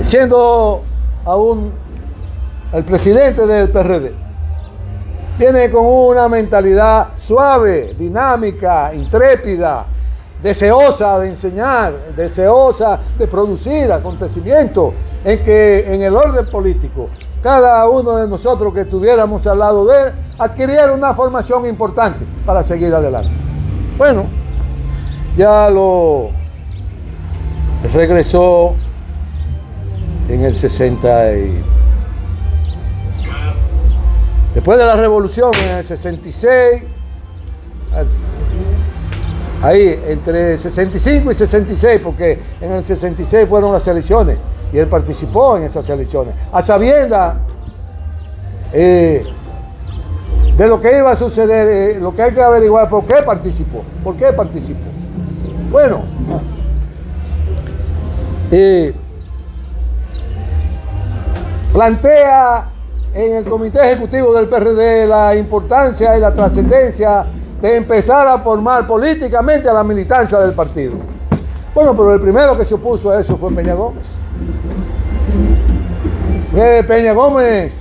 siendo aún el presidente del PRD. Viene con una mentalidad suave, dinámica, intrépida, deseosa de enseñar, deseosa de producir acontecimientos en que en el orden político cada uno de nosotros que estuviéramos al lado de él adquiriera una formación importante para seguir adelante. Bueno, ya lo regresó en el 60 y después de la revolución en el 66 ahí entre 65 y 66, porque en el 66 fueron las elecciones y él participó en esas elecciones, a sabiendas de lo que iba a suceder, lo que hay que averiguar, ¿por qué participó? ¿Por qué participó? Bueno, plantea en el Comité Ejecutivo del PRD la importancia y la trascendencia de empezar a formar políticamente a la militancia del partido. Bueno, pero el primero que se opuso a eso fue Peña Gómez. Peña Gómez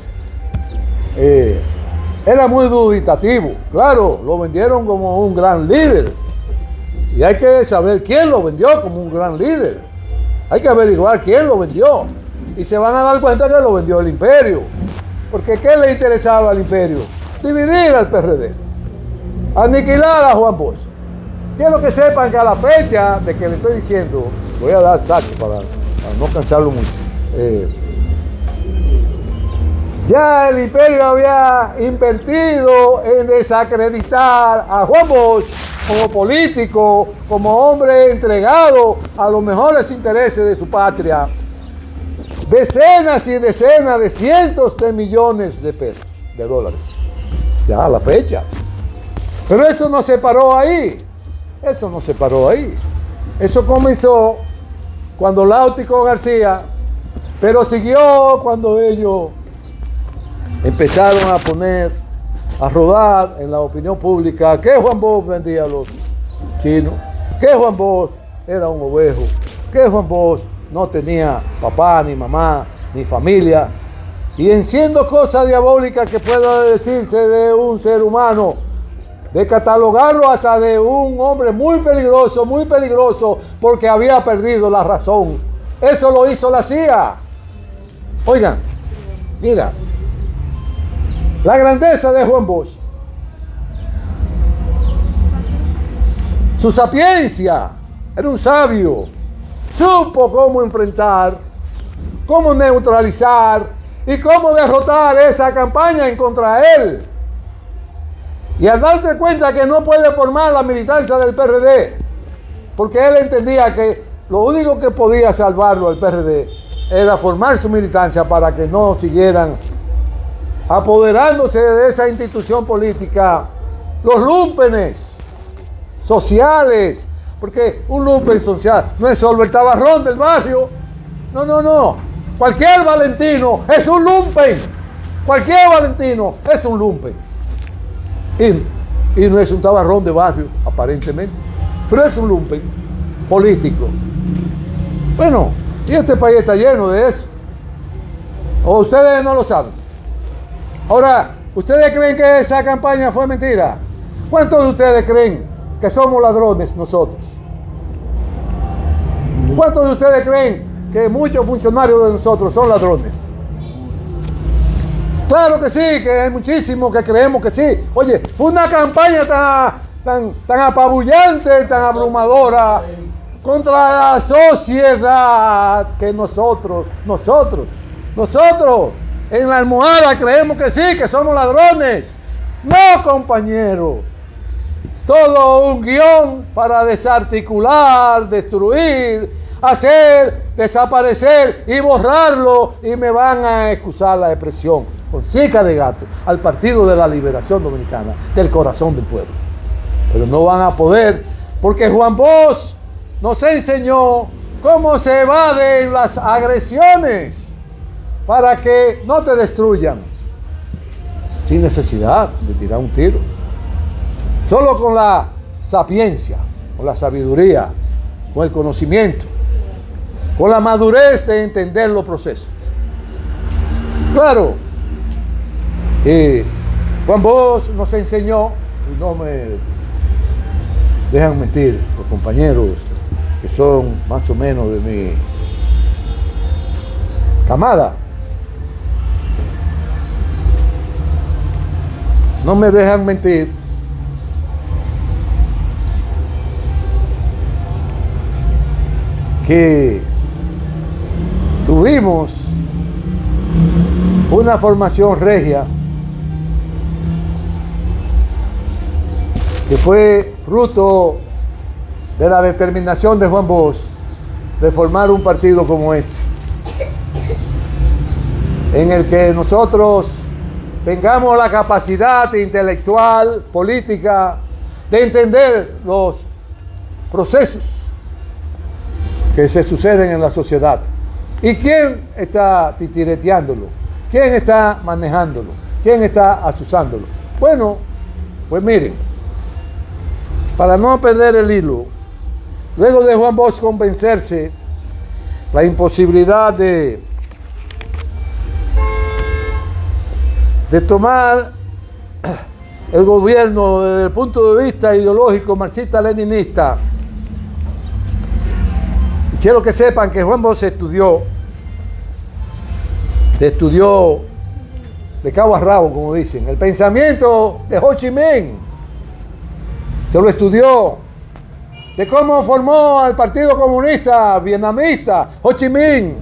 era muy dubitativo. Claro, lo vendieron como un gran líder. Y hay que saber quién lo vendió como un gran líder. Hay que averiguar quién lo vendió. Y se van a dar cuenta que lo vendió el imperio. Porque ¿qué le interesaba al imperio? Dividir al PRD. Aniquilar a Juan Bosch. Quiero que sepan que a la fecha de que le estoy diciendo, voy a dar saque para no cansarlo mucho. Ya el imperio había invertido en desacreditar a Juan Bosch como político, como hombre entregado a los mejores intereses de su patria. Decenas y decenas de cientos de millones de pesos, de dólares. Ya a la fecha. Pero eso no se paró ahí. Eso no se paró ahí. Eso comenzó cuando Láutico García, pero siguió cuando ellos empezaron a poner, a rodar en la opinión pública que Juan Bosch vendía a los chinos, que Juan Bosch era un ovejo, que Juan Bosch no tenía papá, ni mamá, ni familia. Y en siendo cosa diabólica que pueda decirse de un ser humano, de catalogarlo hasta de un hombre muy peligroso, porque había perdido la razón. Eso lo hizo la CIA. Oigan, mira, la grandeza de Juan Bosch, su sapiencia, era un sabio, supo cómo enfrentar, cómo neutralizar y cómo derrotar esa campaña en contra de él. Y al darse cuenta que no puede formar la militancia del PRD, porque él entendía que lo único que podía salvarlo al PRD era formar su militancia para que no siguieran apoderándose de esa institución política los lúmpenes sociales, porque un lumpen social no es solo el tabarrón del barrio, no, cualquier valentino es un lumpen, cualquier valentino es un lumpen. Y no es un tabarrón de barrio, aparentemente, pero es un lumpen político. Bueno, y este país está lleno de eso. ¿O ustedes no lo saben? Ahora, ¿ustedes creen que esa campaña fue mentira? ¿Cuántos de ustedes creen que somos ladrones nosotros? ¿Cuántos de ustedes creen que muchos funcionarios de nosotros son ladrones? Claro que sí, que hay muchísimos que creemos que sí. Oye, fue una campaña tan apabullante, tan abrumadora contra la sociedad que nosotros en la almohada creemos que sí, que somos ladrones. No, compañero. Todo un guión para desarticular, destruir, hacer desaparecer y borrarlo, y me van a excusar la expresión, con cica de gato, al Partido de la Liberación Dominicana, del corazón del pueblo. Pero no van a poder, porque Juan Bosch nos enseñó cómo se evaden las agresiones para que no te destruyan, sin necesidad de tirar un tiro, solo con la sapiencia, con la sabiduría, con el conocimiento, con la madurez de entender los procesos. Claro, Juan Bosch nos enseñó, y no me dejan mentir los compañeros que son más o menos de mi camada, no me dejan mentir que tuvimos una formación regia que fue fruto de la determinación de Juan Bosch de formar un partido como este, en el que nosotros tengamos la capacidad intelectual, política, de entender los procesos que se suceden en la sociedad. ¿Y quién está titireteándolo? ¿Quién está manejándolo? ¿Quién está asusándolo? Bueno, pues miren, para no perder el hilo, luego de Juan Bosch convencerse la imposibilidad de tomar el gobierno desde el punto de vista ideológico marxista-leninista. Quiero que sepan que Juan Bosch estudió de cabo a rabo, como dicen, el pensamiento de Ho Chi Minh. Se lo estudió, de cómo formó al Partido Comunista Vietnamita Ho Chi Minh,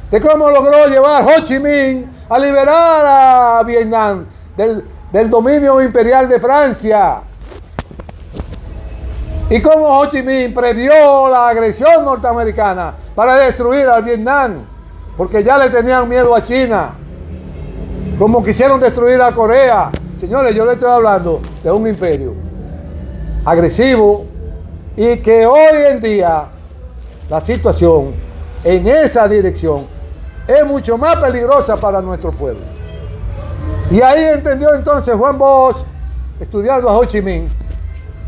de cómo logró llevar Ho Chi Minh a liberar a Vietnam del dominio imperial de Francia, y cómo Ho Chi Minh previó la agresión norteamericana para destruir al Vietnam, porque ya le tenían miedo a China, como quisieron destruir a Corea. Señores, yo le estoy hablando de un imperio agresivo, y que hoy en día la situación en esa dirección es mucho más peligrosa para nuestro pueblo. Y ahí entendió entonces Juan Bosch, estudiando a Ho Chi Minh,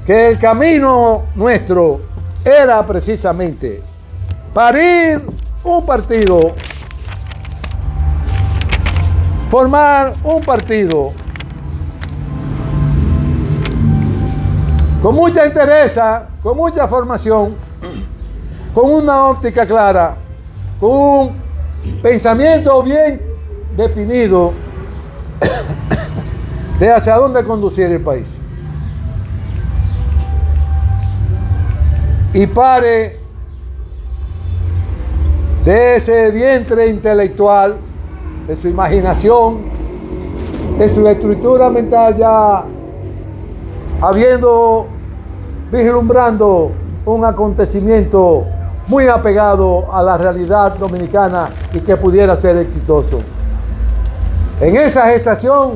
que el camino nuestro era precisamente parir un partido, formar un partido con mucha entereza, con mucha formación, con una óptica clara, con un pensamiento bien definido de hacia dónde conducir el país. Y pare de ese vientre intelectual, de su imaginación, de su estructura mental, ya habiendo vislumbrando un acontecimiento muy apegado a la realidad dominicana y que pudiera ser exitoso. En esa gestación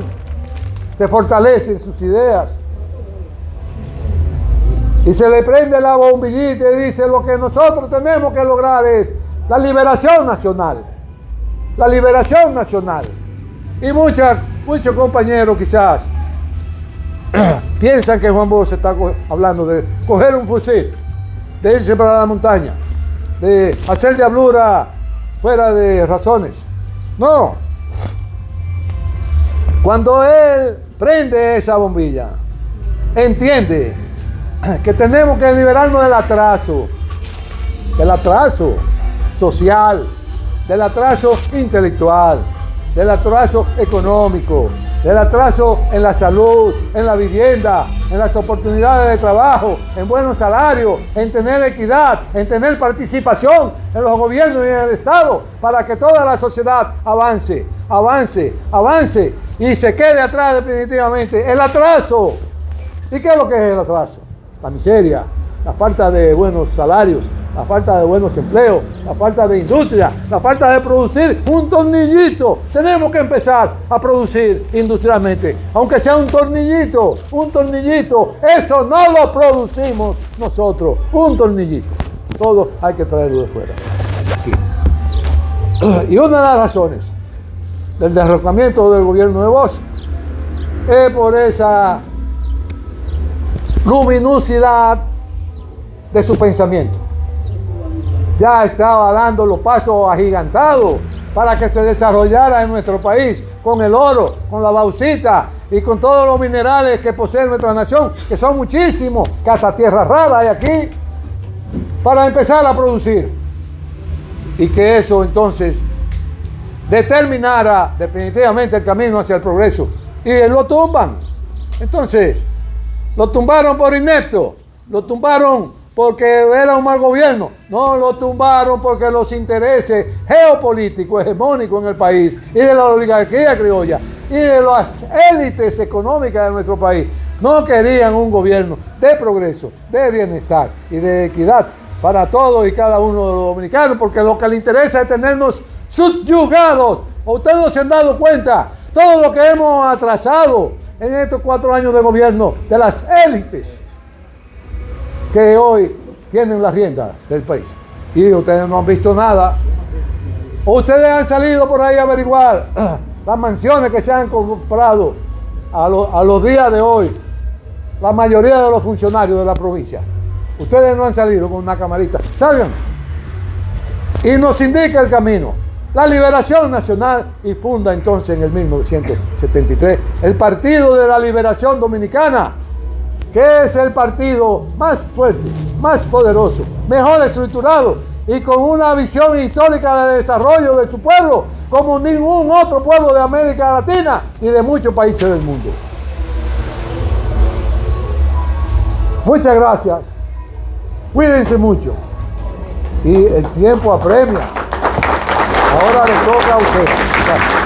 se fortalecen sus ideas y se le prende la bombillita y dice: lo que nosotros tenemos que lograr es la liberación nacional. La liberación nacional. Y muchos compañeros quizás piensan que Juan Bosch está hablando de coger un fusil, de irse para la montaña, de hacer diablura fuera de razones. No. Cuando él prende esa bombilla, entiende que tenemos que liberarnos del atraso social, del atraso intelectual, del atraso económico, del atraso en la salud, en la vivienda, en las oportunidades de trabajo, en buenos salarios, en tener equidad, en tener participación en los gobiernos y en el Estado, para que toda la sociedad avance y se quede atrás definitivamente el atraso. ¿Y qué es lo que es el atraso? La miseria, la falta de buenos salarios, la falta de buenos empleos, la falta de industria, la falta de producir un tornillito. Tenemos que empezar a producir industrialmente, aunque sea un tornillito, eso no lo producimos nosotros, un tornillito. Todo hay que traerlo de fuera, aquí. Y una de las razones del derrocamiento del gobierno de Bosch es por esa luminosidad de su pensamiento. Ya estaba dando los pasos agigantados para que se desarrollara en nuestro país con el oro, con la bauxita y con todos los minerales que posee nuestra nación, que son muchísimos, que hasta tierra rara hay aquí, para empezar a producir. Y que eso entonces determinara definitivamente el camino hacia el progreso. Y lo tumban. Entonces, lo tumbaron por inepto, lo tumbaron porque era un mal gobierno. No, lo tumbaron porque los intereses geopolíticos hegemónicos en el país y de la oligarquía criolla y de las élites económicas de nuestro país no querían un gobierno de progreso, de bienestar y de equidad para todos y cada uno de los dominicanos, porque lo que les interesa es tenernos subyugados. Ustedes no se han dado cuenta todo lo que hemos atrasado en estos 4 años de gobierno de las élites que hoy tienen la rienda del país. Y ustedes no han visto nada. Ustedes han salido por ahí a averiguar las mansiones que se han comprado a los días de hoy, la mayoría de los funcionarios de la provincia. Ustedes no han salido con una camarita. Salgan y nos indica el camino. La Liberación Nacional, y funda entonces en el 1973 el Partido de la Liberación Dominicana, que es el partido más fuerte, más poderoso, mejor estructurado y con una visión histórica de desarrollo de su pueblo como ningún otro pueblo de América Latina y de muchos países del mundo. Muchas gracias. Cuídense mucho. Y el tiempo apremia. Ahora le toca a usted. Gracias.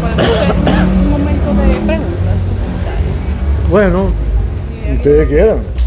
¿Podemos hacer un momento de preguntas? Bueno, ustedes quieran.